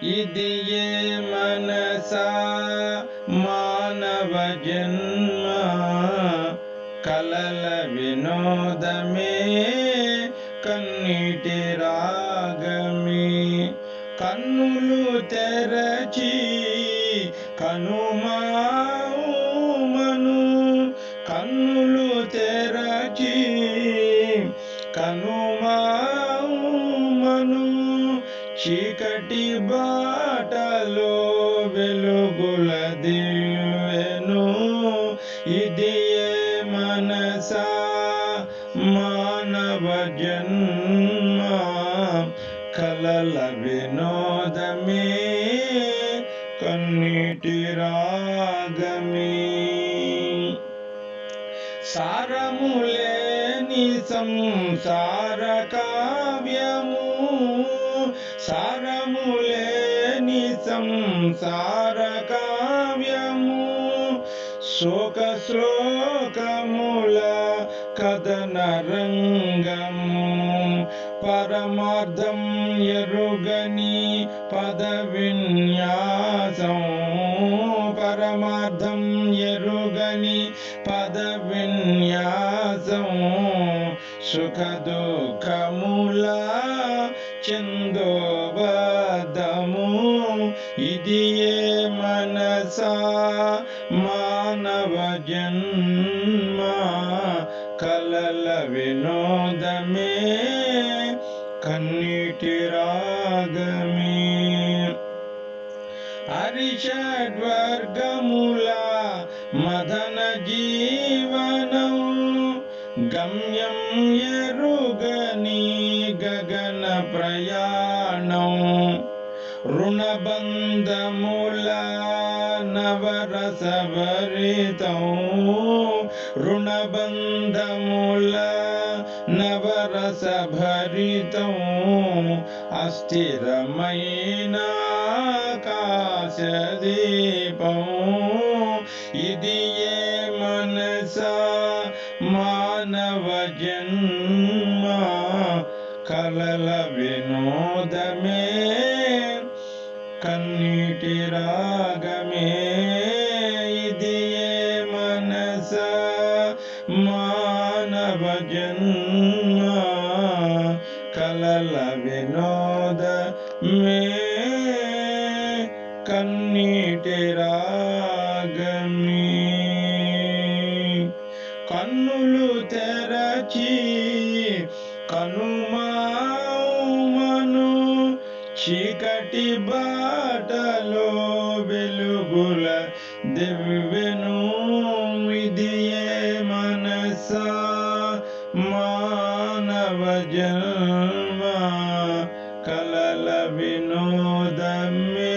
ఇదియే మనసా మానవ జన్మ కలల వినోదమే కన్నీటి రాగమే కన్నులు తెరచి కనుమామను కన్నులు తెరచి కనుమామను చీకటి బాటలో వెలుగుల దివ్వెను ఇదియే మనసా మానవ జన్మ కలల వినోదమే కన్నీటి రాగమే సారములేని సంసార కావ్యము సారములేని సంసార కావ్యము శోక శ్లోకముల కథన రంగము పరమార్థం ఎరుగని పద విన్యాసం పరమార్థం ఎరుగని పద విన్యాసం సుఖ దుఃఖముల చందోబద్ధము ఇదియే మనసా మానవ జన్మ కలల వినోదమే కన్నీటి రాగమే హరిషడ్వర్గముల మదన జీవనం గమ్యం ఎరుగని గగన ప్రయాణం రుణబంధముల నవరసభరితం రుణబంధముల నవరసభరితం అస్థిరమైన ఆకాశదీపం ఇదియే మనసా మానవ జన్మ కలల వినోదమే కన్నీటి రాగమే ఇదియే మనసా మానవ జన్మ కలల వినోదమే కన్నీటి రాగమే కన్నులు తెరచి కనుమామను చీకటి బాటలో వెలుగుల దివ్వెను ఇదియే మనసా మానవ జన్మ కలల వినోదమే